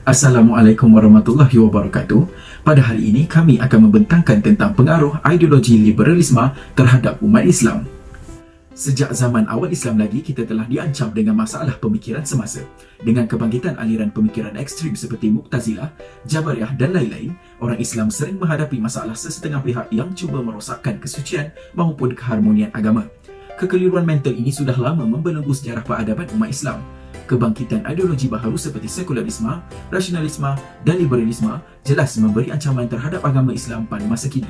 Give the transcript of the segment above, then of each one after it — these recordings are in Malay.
Assalamualaikum warahmatullahi wabarakatuh. Pada hari ini kami akan membentangkan tentang pengaruh ideologi liberalisme terhadap umat Islam. Sejak zaman awal Islam lagi, kita telah diancam dengan masalah pemikiran semasa. Dengan kebangkitan aliran pemikiran ekstrim seperti Mu'tazilah, Jabariyah dan lain-lain, orang Islam sering menghadapi masalah sesetengah pihak yang cuba merosakkan kesucian maupun keharmonian agama. Kekeliruan mental ini sudah lama membelenggu sejarah peradaban umat Islam. Kebangkitan ideologi baharu seperti sekularisme, rasionalisme dan liberalisme jelas memberi ancaman terhadap agama Islam pada masa kini.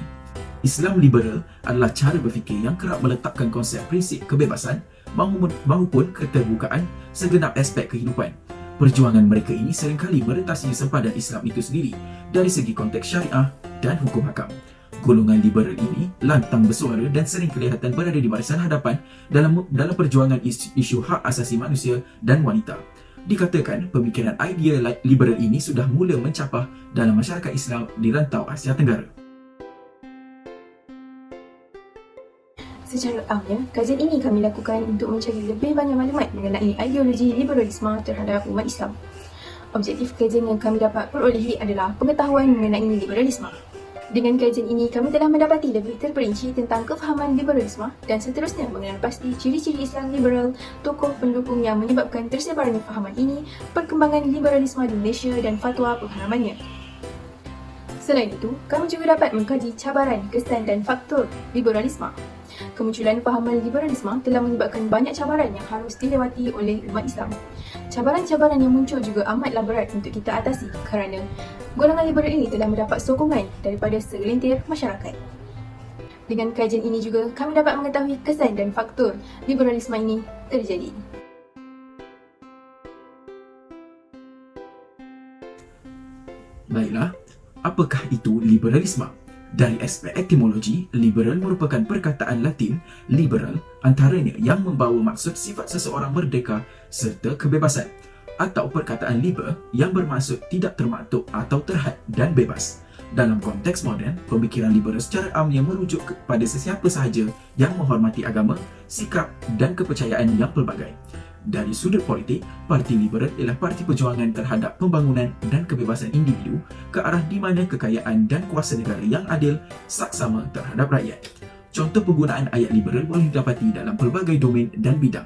Islam liberal adalah cara berfikir yang kerap meletakkan konsep prinsip kebebasan maupun keterbukaan segenap aspek kehidupan. Perjuangan mereka ini seringkali meretasi sempadan Islam itu sendiri dari segi konteks syariah dan hukum hakam. Golongan liberal ini lantang bersuara dan sering kelihatan berada di barisan hadapan dalam perjuangan isu hak asasi manusia dan wanita. Dikatakan pemikiran idea liberal ini sudah mula mencapah dalam masyarakat Islam di rantau Asia Tenggara. Secara amnya, kajian ini kami lakukan untuk mencari lebih banyak maklumat mengenai ideologi liberalisme terhadap umat Islam. Objektif kajian yang kami dapat perolehi adalah pengetahuan mengenai liberalisme. Dengan kajian ini, kami telah mendapati lebih terperinci tentang kefahaman liberalisme dan seterusnya mengenal pasti ciri-ciri Islam liberal, tokoh pendukung yang menyebabkan tersebarnya fahaman ini, perkembangan liberalisme di Malaysia dan fatwa pengharamannya. Selain itu, kami juga dapat mengkaji cabaran, kesan dan faktor liberalisme. Kemunculan fahaman liberalisme telah menyebabkan banyak cabaran yang harus dilewati oleh umat Islam. Cabaran-cabaran yang muncul juga amatlah berat untuk kita atasi kerana golongan liberal ini telah mendapat sokongan daripada segelintir masyarakat. Dengan kajian ini juga, kami dapat mengetahui kesan dan faktor liberalisme ini terjadi. Baiklah, apakah itu liberalisme? Dari aspek etimologi, liberal merupakan perkataan Latin liberal, antaranya yang membawa maksud sifat seseorang merdeka serta kebebasan, atau perkataan liber yang bermaksud tidak termaktub atau terhad dan bebas. Dalam konteks moden, pemikiran liberal secara amnya merujuk kepada sesiapa sahaja yang menghormati agama, sikap dan kepercayaan yang pelbagai. Dari sudut politik, Parti Liberal ialah parti perjuangan terhadap pembangunan dan kebebasan individu ke arah di mana kekayaan dan kuasa negara yang adil saksama terhadap rakyat. Contoh penggunaan ayat liberal boleh didapati dalam pelbagai domain dan bidang.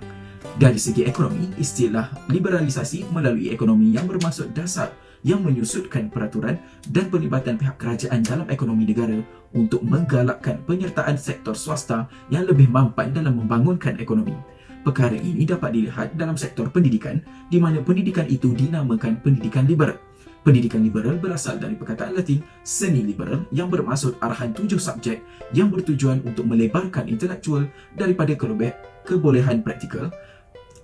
Dari segi ekonomi, istilah liberalisasi melalui ekonomi yang bermaksud dasar yang menyusutkan peraturan dan pelibatan pihak kerajaan dalam ekonomi negara untuk menggalakkan penyertaan sektor swasta yang lebih mampan dalam membangunkan ekonomi. Perkara ini dapat dilihat dalam sektor pendidikan, di mana pendidikan itu dinamakan pendidikan liberal. Pendidikan liberal berasal dari perkataan Latin seni liberal yang bermaksud arahan 7 subjek yang bertujuan untuk melebarkan intelektual daripada kebolehan praktikal.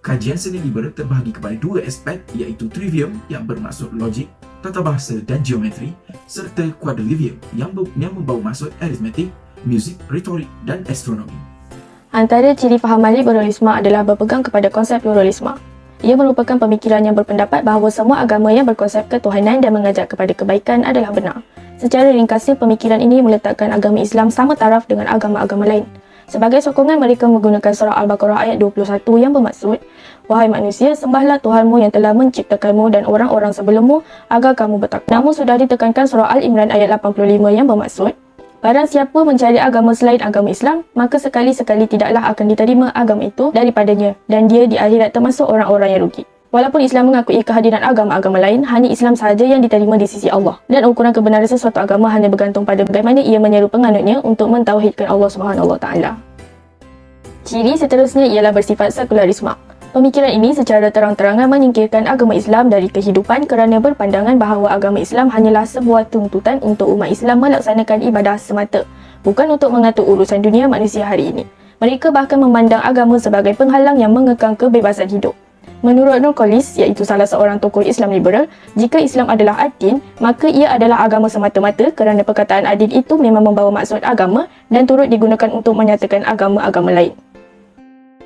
Kajian seni liberal terbahagi kepada 2 aspek, iaitu trivium yang bermaksud logik, tata bahasa dan geometri, serta quadrivium yang membawa maksud aritmetik, muzik, retorik dan astronomi. Antara ciri fahaman liberalisme adalah berpegang kepada konsep pluralisme. Ia merupakan pemikiran yang berpendapat bahawa semua agama yang berkonsep ketuhanan dan mengajak kepada kebaikan adalah benar. Secara ringkasnya, pemikiran ini meletakkan agama Islam sama taraf dengan agama-agama lain. Sebagai sokongan, mereka menggunakan surah Al-Baqarah ayat 21 yang bermaksud, "Wahai manusia, sembahlah Tuhanmu yang telah menciptakanmu dan orang-orang sebelummu agar kamu bertakwa." Namun sudah ditekankan surah Al-Imran ayat 85 yang bermaksud, "Barang siapa mencari agama selain agama Islam, maka sekali-sekali tidaklah akan diterima agama itu daripadanya dan dia di akhirat termasuk orang-orang yang rugi." Walaupun Islam mengakui kehadiran agama-agama lain, hanya Islam sahaja yang diterima di sisi Allah. Dan ukuran kebenaran sesuatu agama hanya bergantung pada bagaimana ia menyeru penganutnya untuk mentauhidkan Allah SWT. Ciri seterusnya ialah bersifat sekularisme. Pemikiran ini secara terang-terangan menyingkirkan agama Islam dari kehidupan kerana berpandangan bahawa agama Islam hanyalah sebuah tuntutan untuk umat Islam melaksanakan ibadah semata, bukan untuk mengatur urusan dunia manusia hari ini. Mereka bahkan memandang agama sebagai penghalang yang mengekang kebebasan hidup. Menurut Nurkolis, iaitu salah seorang tokoh Islam liberal, jika Islam adalah adil, maka ia adalah agama semata-mata kerana perkataan adil itu memang membawa maksud agama dan turut digunakan untuk menyatakan agama-agama lain.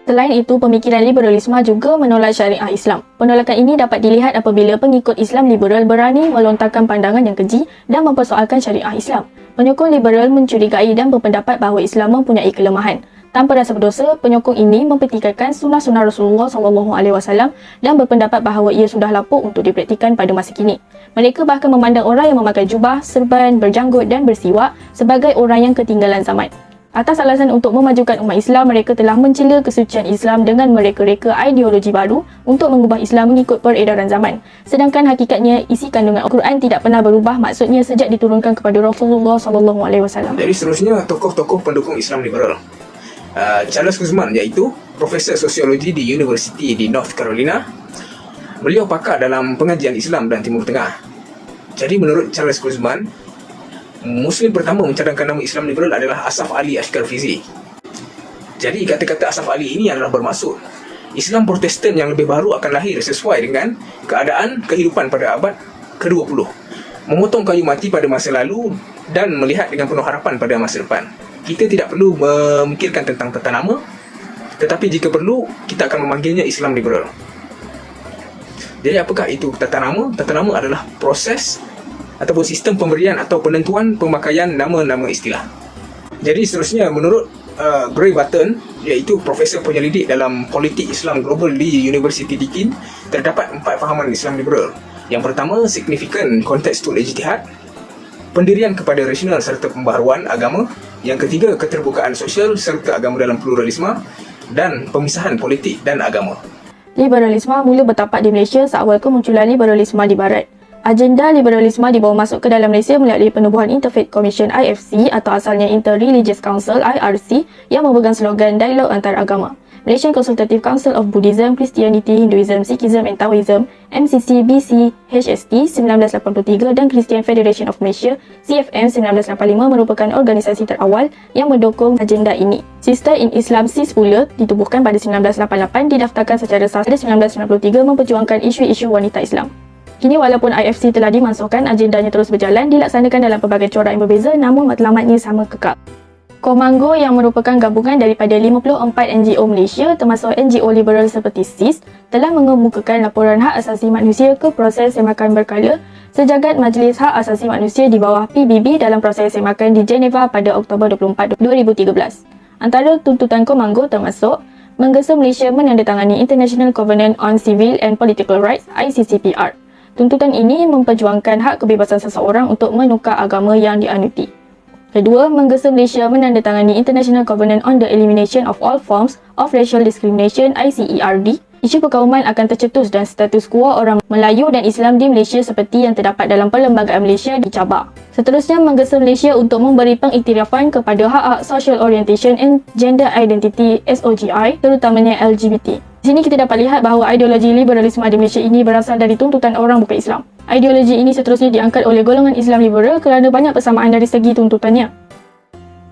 Selain itu, pemikiran liberalisme juga menolak syariah Islam. Penolakan ini dapat dilihat apabila pengikut Islam liberal berani melontarkan pandangan yang keji dan mempersoalkan syariah Islam. Penyokong liberal mencurigai dan berpendapat bahawa Islam mempunyai kelemahan. Tanpa rasa berdosa, penyokong ini mempertikaikan sunnah-sunnah Rasulullah SAW dan berpendapat bahawa ia sudah lapuk untuk dipraktikkan pada masa kini. Mereka bahkan memandang orang yang memakai jubah, serban, berjanggut dan bersiwak sebagai orang yang ketinggalan zaman. Atas alasan untuk memajukan umat Islam, mereka telah mencela kesucian Islam dengan mereka-reka ideologi baru untuk mengubah Islam mengikut peredaran zaman. Sedangkan hakikatnya, isi kandungan Al-Quran tidak pernah berubah, maksudnya sejak diturunkan kepada Rasulullah SAW. Jadi seterusnya, tokoh-tokoh pendukung Islam liberal. Charles Guzman, iaitu Profesor Sosiologi di University di North Carolina. Beliau pakar dalam pengajian Islam dan Timur Tengah. Jadi menurut Charles Guzman, Muslim pertama mencadangkan nama Islam liberal adalah Asaf Ali Ashkenazi. Jadi kata-kata Asaf Ali ini adalah bermaksud Islam Protestan yang lebih baru akan lahir sesuai dengan keadaan kehidupan pada abad ke-20, memotong kayu mati pada masa lalu dan melihat dengan penuh harapan pada masa depan. Kita tidak perlu memikirkan tentang tata nama, tetapi jika perlu, kita akan memanggilnya Islam liberal. Jadi apakah itu tata nama? Tata nama adalah proses ataupun sistem pemberian atau penentuan pemakaian nama-nama istilah. Jadi seterusnya, menurut Gray Button, iaitu Profesor Penyelidik dalam Politik Islam Global di University Deakin, terdapat 4 fahaman Islam liberal. Yang pertama, signifikan kontekstual ijtihad, pendirian kepada rasional serta pembaharuan agama. Yang ketiga, keterbukaan sosial serta agama dalam pluralisme, dan pemisahan politik dan agama. Liberalisme mula bertapak di Malaysia seawal kemunculan liberalisme di Barat. Agenda liberalisme dibawa masuk ke dalam Malaysia melalui penubuhan Interfaith Commission IFC atau asalnya Inter-Religious Council IRC yang memegang slogan dialog antaragama. Malaysian Consultative Council of Buddhism, Christianity, Hinduism, Sikhism and Taoism MCC BC HST 1983 dan Christian Federation of Malaysia CFM 1985 merupakan organisasi terawal yang mendukung agenda ini. Sister in Islam SIS pula ditubuhkan pada 1988, didaftarkan secara sah pada 1993 memperjuangkan isu-isu wanita Islam. Kini walaupun IFC telah dimansuhkan, agendanya terus berjalan, dilaksanakan dalam pelbagai corak yang berbeza namun matlamatnya sama kekal. Komango yang merupakan gabungan daripada 54 NGO Malaysia termasuk NGO liberal seperti SIS telah mengemukakan laporan hak asasi manusia ke proses semakan berkala sejagat Majlis Hak Asasi Manusia di bawah PBB dalam proses semakan di Geneva pada Oktober 24, 2013. Antara tuntutan Komango termasuk menggesa Malaysia menandatangani International Covenant on Civil and Political Rights ICCPR. Tuntutan ini memperjuangkan hak kebebasan seseorang untuk menukar agama yang dianuti. Kedua, menggesa Malaysia menandatangani International Covenant on the Elimination of All Forms of Racial Discrimination ICERD. Isu perkauman akan tercetus dan status quo orang Melayu dan Islam di Malaysia seperti yang terdapat dalam Perlembagaan Malaysia dicabar. Seterusnya, menggesa Malaysia untuk memberi pengiktirafan kepada hak-hak Social Orientation and Gender Identity SOGI, terutamanya LGBT. Di sini kita dapat lihat bahawa ideologi liberalisme di Malaysia ini berasal dari tuntutan orang bukan Islam. Ideologi ini seterusnya diangkat oleh golongan Islam liberal kerana banyak persamaan dari segi tuntutannya.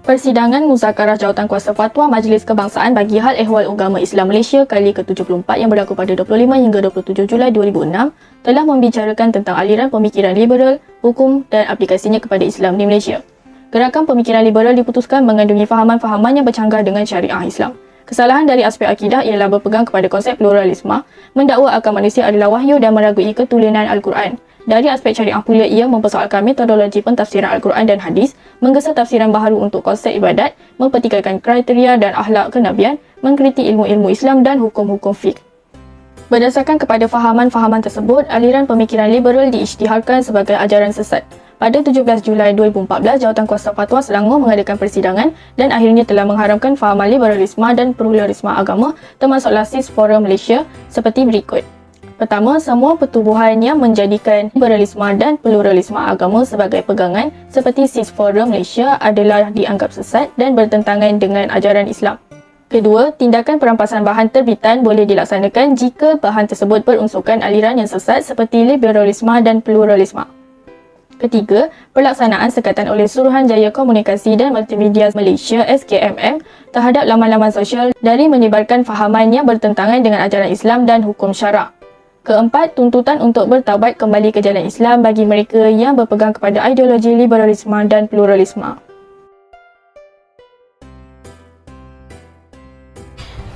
Persidangan Muzakarah Jawatankuasa Fatwa Majlis Kebangsaan bagi Hal Ehwal Agama Islam Malaysia kali ke-74 yang berlaku pada 25 hingga 27 Julai 2006 telah membicarakan tentang aliran pemikiran liberal, hukum dan aplikasinya kepada Islam di Malaysia. Gerakan pemikiran liberal diputuskan mengandungi fahaman-fahaman yang bercanggah dengan syariah Islam. Kesalahan dari aspek akidah ialah berpegang kepada konsep pluralisme, mendakwa akal manusia adalah wahyu dan meragui ketulinan Al-Quran. Dari aspek syariah pula, ia mempersoalkan metodologi pentafsiran Al-Quran dan hadis, menggesa tafsiran baharu untuk konsep ibadat, mempertikaikan kriteria dan akhlak kenabian, mengkritik ilmu-ilmu Islam dan hukum-hukum fiqh. Berdasarkan kepada fahaman-fahaman tersebut, aliran pemikiran liberal diisytiharkan sebagai ajaran sesat. Pada 17 Julai 2014, Jawatankuasa Fatwa Selangor mengadakan persidangan dan akhirnya telah mengharamkan fahaman liberalisme dan pluralisme agama termasuklah SIS Forum Malaysia seperti berikut. Pertama, semua pertubuhan yang menjadikan liberalisme dan pluralisme agama sebagai pegangan seperti SIS Forum Malaysia adalah dianggap sesat dan bertentangan dengan ajaran Islam. Kedua, tindakan perampasan bahan terbitan boleh dilaksanakan jika bahan tersebut berunsurkan aliran yang sesat seperti liberalisme dan pluralisme. Ketiga, pelaksanaan sekatan oleh Suruhanjaya Komunikasi dan Multimedia Malaysia SKMM terhadap laman-laman sosial dari menyebarkan fahaman yang bertentangan dengan ajaran Islam dan hukum syarak. Keempat, tuntutan untuk bertaubat kembali ke jalan Islam bagi mereka yang berpegang kepada ideologi liberalisme dan pluralisme.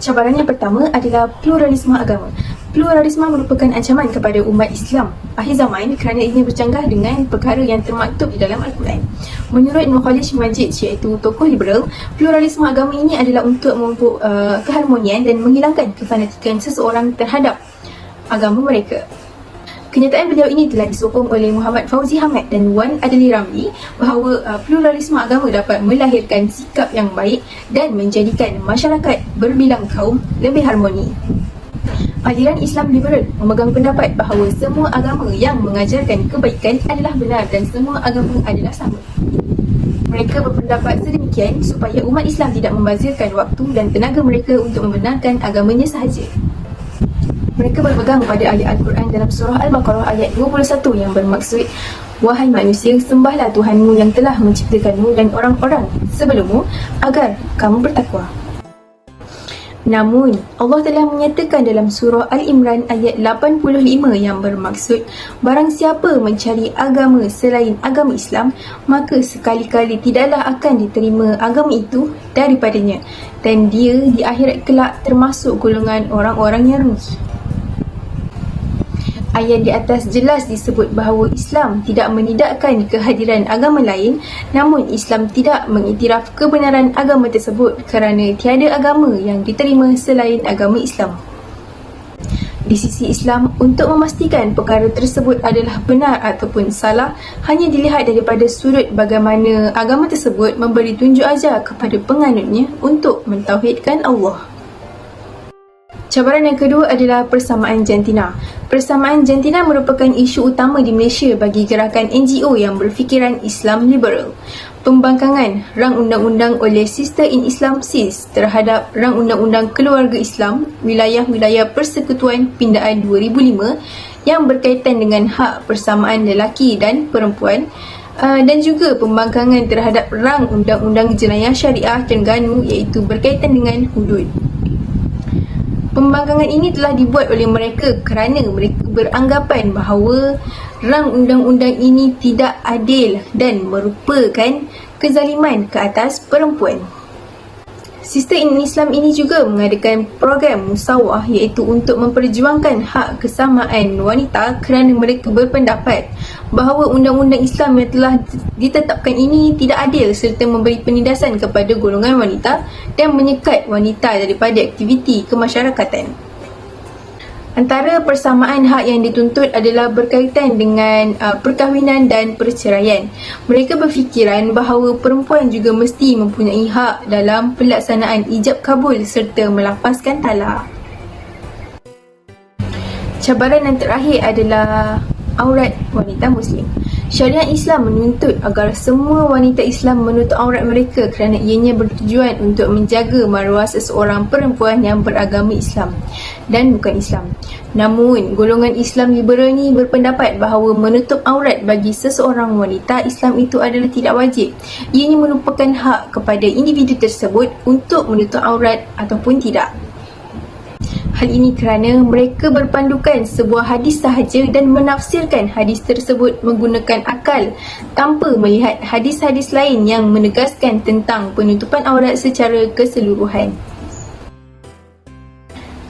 Cabaran yang pertama adalah pluralisme agama. Pluralisme merupakan ancaman kepada umat Islam akhir zaman kerana ia bercanggah dengan perkara yang termaktub di dalam Al-Quran. Menurut Mukhalid Majid, iaitu tokoh liberal, pluralisme agama ini adalah untuk memupuk keharmonian dan menghilangkan kefanatikan seseorang terhadap agama mereka. Kenyataan beliau ini telah disokong oleh Muhammad Fauzi Hamad dan Wan Adli Ramli bahawa pluralisme agama dapat melahirkan sikap yang baik dan menjadikan masyarakat berbilang kaum lebih harmoni. Aliran Islam liberal memegang pendapat bahawa semua agama yang mengajarkan kebaikan adalah benar dan semua agama adalah sama. Mereka berpendapat sedemikian supaya umat Islam tidak membazirkan waktu dan tenaga mereka untuk membenarkan agamanya sahaja. Mereka berpegang pada ayat Al-Quran dalam surah Al-Baqarah ayat 21 yang bermaksud, "Wahai manusia, sembahlah Tuhanmu yang telah menciptakanmu dan orang-orang sebelummu agar kamu bertakwa." Namun, Allah telah menyatakan dalam surah Al-Imran ayat 85 yang bermaksud, barang siapa mencari agama selain agama Islam, maka sekali-kali tidaklah akan diterima agama itu daripadanya, dan dia di akhirat kelak termasuk golongan orang-orang yang rugi. Ayat di atas jelas disebut bahawa Islam tidak menidakkan kehadiran agama lain, namun Islam tidak mengiktiraf kebenaran agama tersebut kerana tiada agama yang diterima selain agama Islam. Di sisi Islam, untuk memastikan perkara tersebut adalah benar ataupun salah, hanya dilihat daripada sudut bagaimana agama tersebut memberi tunjuk ajar kepada penganutnya untuk mentauhidkan Allah. Cabaran yang kedua adalah persamaan jantina. Persamaan jantina merupakan isu utama di Malaysia bagi gerakan NGO yang berfikiran Islam liberal. Pembangkangan rang undang-undang oleh Sister in Islam SIS terhadap rang undang-undang keluarga Islam wilayah-wilayah Persekutuan Pindaan 2005 yang berkaitan dengan hak persamaan lelaki dan perempuan, dan juga pembangkangan terhadap rang undang-undang jenayah syariah Terengganu iaitu berkaitan dengan hudud. Pembangkangan ini telah dibuat oleh mereka kerana mereka beranggapan bahawa rang undang-undang ini tidak adil dan merupakan kezaliman ke atas perempuan. Sister in Islam ini juga mengadakan program musawah iaitu untuk memperjuangkan hak kesamaan wanita kerana mereka berpendapat bahawa undang-undang Islam yang telah ditetapkan ini tidak adil serta memberi penindasan kepada golongan wanita dan menyekat wanita daripada aktiviti kemasyarakatan. Antara persamaan hak yang dituntut adalah berkaitan dengan perkahwinan dan perceraian. Mereka berfikiran bahawa perempuan juga mesti mempunyai hak dalam pelaksanaan ijab kabul serta melapaskan talak. Cabaran yang terakhir adalah aurat wanita Muslim. Syariat Islam menuntut agar semua wanita Islam menutup aurat mereka kerana ianya bertujuan untuk menjaga maruah seseorang perempuan yang beragama Islam dan bukan Islam. Namun, golongan Islam liberal ni berpendapat bahawa menutup aurat bagi seseorang wanita Islam itu adalah tidak wajib. Ianya merupakan hak kepada individu tersebut untuk menutup aurat ataupun tidak. Hal ini kerana mereka berpandukan sebuah hadis sahaja dan menafsirkan hadis tersebut menggunakan akal tanpa melihat hadis-hadis lain yang menegaskan tentang penutupan aurat secara keseluruhan.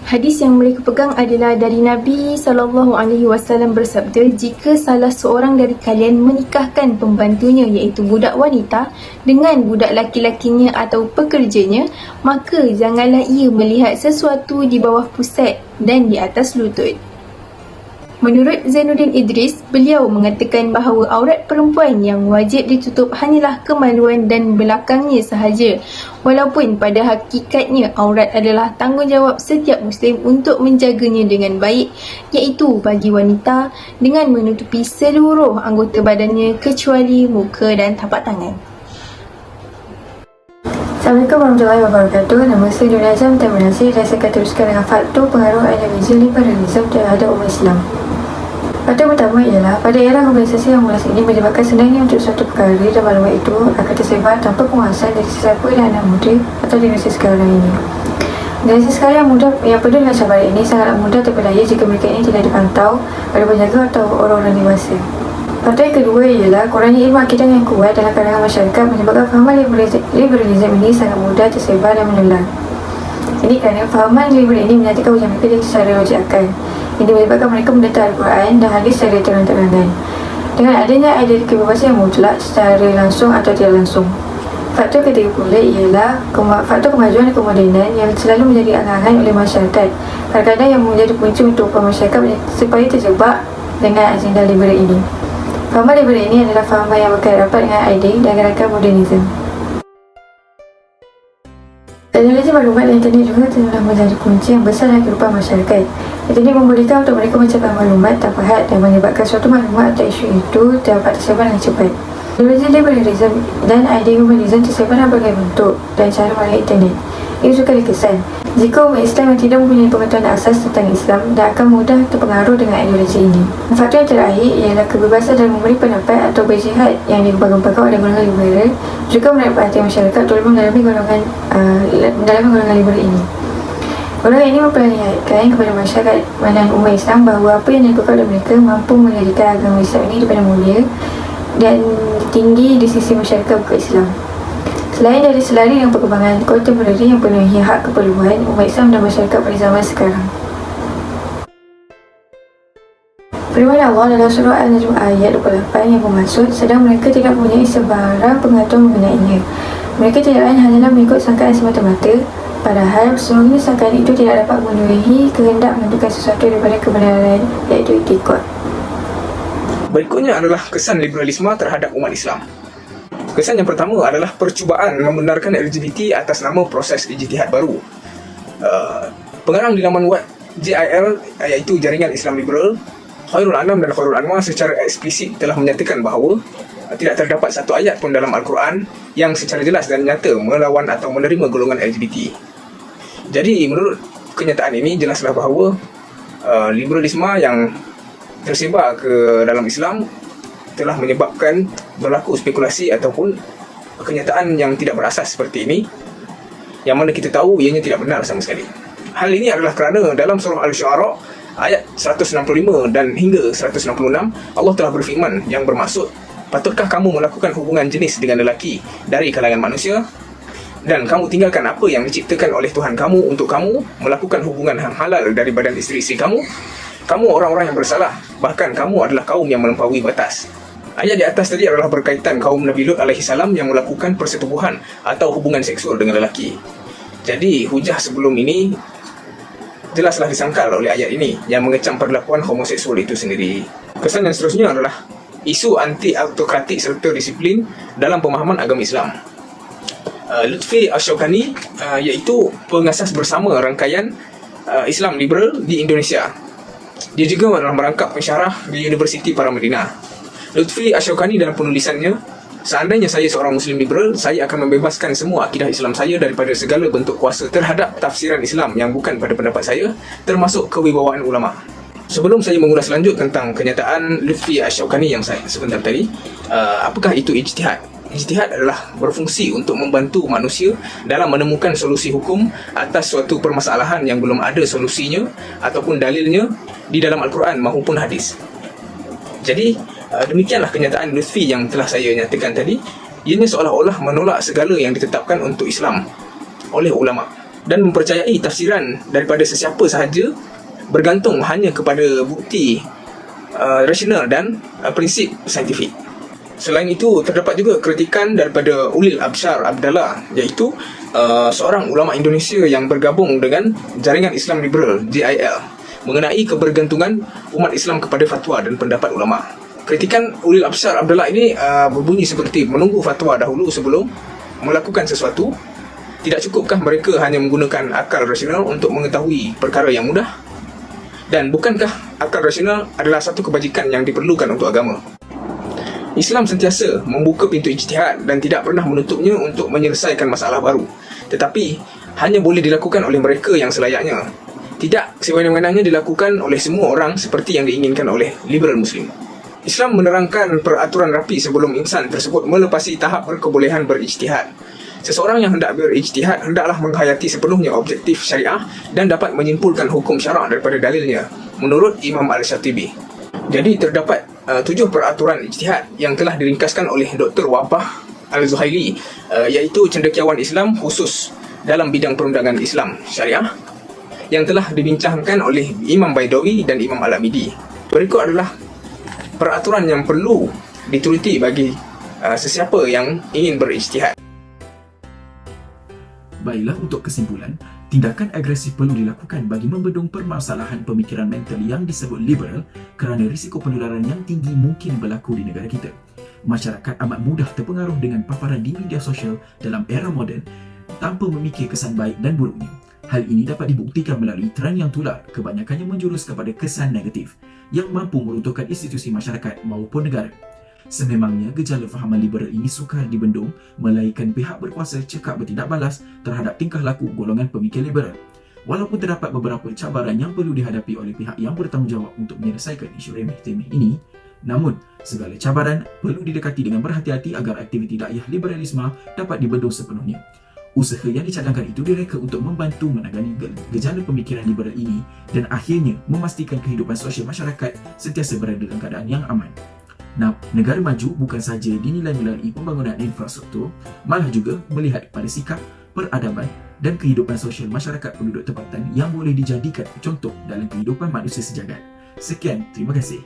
Hadis yang mereka pegang adalah dari Nabi SAW bersabda, jika salah seorang dari kalian menikahkan pembantunya iaitu budak wanita dengan budak laki-lakinya atau pekerjanya, maka janganlah ia melihat sesuatu di bawah pusat dan di atas lutut. Menurut Zainuddin Idris, beliau mengatakan bahawa aurat perempuan yang wajib ditutup hanyalah kemaluan dan belakangnya sahaja, walaupun pada hakikatnya aurat adalah tanggungjawab setiap Muslim untuk menjaganya dengan baik, iaitu bagi wanita dengan menutupi seluruh anggota badannya kecuali muka dan tapak tangan. Assalamualaikum warahmatullahi wabarakatuh. Nama saya Nur Azam Tamanasi dan saya akan teruskan dengan faktor pengaruh ideologi liberalisme terhadap umat Islam. Faktor pertama ialah pada era globalisasi yang meluas ini menyebabkan senangnya untuk suatu perkara dan maklumat itu akan tersebar tanpa penguasaan dari sesiapa dan anak muda atau generasi sekarang ini. Generasi sekarang yang penuh dengan cabaran ini sangatlah mudah terpedaya jika mereka ini tidak dipantau oleh penjaga atau orang-orang dewasa. Faktor yang kedua ialah kurangnya ilmu akidah yang kuat dalam kalangan masyarakat menyebabkan fahaman liberalisme ini sangat mudah tersebar dan menular. Ini kerana fahaman liberal ini menyatakan ujian mereka secara logik akal, yang menyebabkan mereka mendeta Al-Quran dan hadis secara terang-terangan. Dengan adanya idea kebebasan yang mutlak secara langsung atau tidak langsung. Faktor ketiga pula ialah faktor kemajuan dan kemodenan yang selalu menjadi angan-angan oleh masyarakat. Kadang-kadang yang menjadi pemicu untuk masyarakat supaya terjebak dengan agenda liberal ini. Fahaman liberal ini adalah fahaman yang berkait rapat dengan idea dan gerakan modernisme. Teknologi maklumat dan internet juga telah menjadi kunci yang besar dalam kehidupan masyarakat. Internet membolehkan untuk mereka mencapai maklumat tanpa had dan menyebabkan suatu maklumat atau isu itu dapat tersebar dengan cepat. Teknologi liberalisme dan idea humanisme tersebar dalam berbagai bentuk dan cara melalui internet. Ini juga dikesan. Jika umat Islam yang tidak mempunyai pengetahuan asas tentang Islam dan akan mudah terpengaruh dengan ideologi ini. Faktor yang terakhir ialah kebebasan dalam memberi pendapat atau berjihad yang dikembangkan oleh golongan liberal juga menarik perhatian masyarakat terutama dalam golongan liberal ini. Golongan ini memperlihatkan kepada masyarakat dan umat Islam bahawa apa yang dilakukan oleh mereka mampu menjadikan agama Islam ini daripada mulia dan tinggi di sisi masyarakat bukan Islam. Selain dari selari dengan perkembangan kontemporari yang penuhi hak keperluan umat Islam dan masyarakat pada zaman sekarang. Firman Allah dalam surah An-Najm ayat 28 yang bermaksud sedang mereka tidak mempunyai sebarang pengetahuan mengenainya. Mereka tidak lain hanyalah mengikut sangkaan semata-mata, padahal sesungguhnya sangkaan itu tidak dapat memenuhi kehendak menentukan sesuatu daripada kebenaran, iaitu itikad. Berikutnya adalah kesan liberalisme terhadap umat Islam. Kesan yang pertama adalah percubaan membenarkan LGBT atas nama proses ijtihad baru. Pengarang di laman web JIL, iaitu Jaringan Islam Liberal, Khairul Anam dan Khairul Anwar secara eksplisit telah menyatakan bahawa tidak terdapat satu ayat pun dalam Al-Quran yang secara jelas dan nyata melawan atau menerima golongan LGBT. Jadi menurut kenyataan ini jelaslah bahawa liberalisme yang tersebar ke dalam Islam telah menyebabkan berlaku spekulasi ataupun kenyataan yang tidak berasas seperti ini, yang mana kita tahu ianya tidak benar sama sekali. Hal ini adalah kerana dalam surah Al-Syu'ara ayat 165 dan hingga 166 Allah telah berfirman yang bermaksud, patutkah kamu melakukan hubungan jenis dengan lelaki dari kalangan manusia dan kamu tinggalkan apa yang diciptakan oleh Tuhan kamu untuk kamu melakukan hubungan yang halal dari badan isteri-isteri kamu? Kamu orang-orang yang bersalah, bahkan kamu adalah kaum yang melampaui batas. Ayat di atas tadi adalah berkaitan kaum Nabi Lut alaihi salam yang melakukan persetubuhan atau hubungan seksual dengan lelaki. Jadi hujah sebelum ini jelaslah disangkal oleh ayat ini yang mengecam perlakuan homoseksual itu sendiri. Kesan yang seterusnya adalah isu anti-autokratik serta disiplin dalam pemahaman agama Islam. Lutfi Asy-Syaukani iaitu pengasas bersama rangkaian Islam liberal di Indonesia. Dia juga adalah merangkap pensyarah di Universiti Paramadina. Lutfi Asy-Syaukani dalam penulisannya, seandainya saya seorang Muslim liberal, saya akan membebaskan semua akidah Islam saya daripada segala bentuk kuasa terhadap tafsiran Islam yang bukan pada pendapat saya, termasuk kewibawaan ulama. Sebelum saya mengulas lanjut tentang kenyataan Lutfi Asy-Syaukani yang saya sebentar tadi, apakah itu ijtihad? Ijtihad adalah berfungsi untuk membantu manusia dalam menemukan solusi hukum atas suatu permasalahan yang belum ada solusinya ataupun dalilnya di dalam Al-Quran maupun hadis. Jadi, demikianlah kenyataan Lutfi yang telah saya nyatakan tadi. Ianya seolah-olah menolak segala yang ditetapkan untuk Islam oleh ulama dan mempercayai tafsiran daripada sesiapa sahaja bergantung hanya kepada bukti rasional dan prinsip saintifik. Selain itu, terdapat juga kritikan daripada Ulil Absyar Abdallah, iaitu seorang ulama Indonesia yang bergabung dengan Jaringan Islam Liberal JIL mengenai kebergantungan umat Islam kepada fatwa dan pendapat ulama. Kritikan Ulil Absyar Abdallah ini berbunyi seperti menunggu fatwa dahulu sebelum melakukan sesuatu. Tidak cukupkah mereka hanya menggunakan akal rasional untuk mengetahui perkara yang mudah? Dan bukankah akal rasional adalah satu kebajikan yang diperlukan untuk agama? Islam sentiasa membuka pintu ijtihad dan tidak pernah menutupnya untuk menyelesaikan masalah baru, tetapi hanya boleh dilakukan oleh mereka yang selayaknya. Tidak sewenang-wenangnya dilakukan oleh semua orang seperti yang diinginkan oleh liberal Muslim. Islam menerangkan peraturan rapi sebelum insan tersebut melepasi tahap berkebolehan berijtihad. Seseorang yang hendak berijtihad hendaklah menghayati sepenuhnya objektif syariah dan dapat menyimpulkan hukum syarak daripada dalilnya, menurut Imam Al-Syatibi. Jadi terdapat 7 peraturan ijtihad yang telah diringkaskan oleh Dr. Wabah Al-Zuhaili, iaitu cendekiawan Islam khusus dalam bidang perundangan Islam Syariah yang telah dibincangkan oleh Imam Baidawi dan Imam Al-Amidi. Berikut adalah peraturan yang perlu dituruti bagi sesiapa yang ingin berijtihad. Baiklah, untuk kesimpulan, tindakan agresif perlu dilakukan bagi membendung permasalahan pemikiran mental yang disebut liberal kerana risiko penularan yang tinggi mungkin berlaku di negara kita. Masyarakat amat mudah terpengaruh dengan paparan di media sosial dalam era moden tanpa memikir kesan baik dan buruknya. Hal ini dapat dibuktikan melalui trend yang tular, kebanyakannya menjurus kepada kesan negatif yang mampu meruntuhkan institusi masyarakat maupun negara. Sememangnya gejala fahaman liberal ini sukar dibendung, melainkan pihak berkuasa cekap bertindak balas terhadap tingkah laku golongan pemikir liberal. Walaupun terdapat beberapa cabaran yang perlu dihadapi oleh pihak yang bertanggungjawab untuk menyelesaikan isu remeh-temeh ini, namun segala cabaran perlu didekati dengan berhati-hati agar aktiviti dakwah liberalisme dapat dibendung sepenuhnya. Usaha yang dicadangkan itu direka untuk membantu menangani gejala pemikiran liberal ini dan akhirnya memastikan kehidupan sosial masyarakat sentiasa berada dalam keadaan yang aman. Negara maju bukan sahaja dinilai melalui pembangunan infrastruktur, malah juga melihat pada sikap, peradaban dan kehidupan sosial masyarakat penduduk tempatan yang boleh dijadikan contoh dalam kehidupan manusia sejagat. Sekian, terima kasih.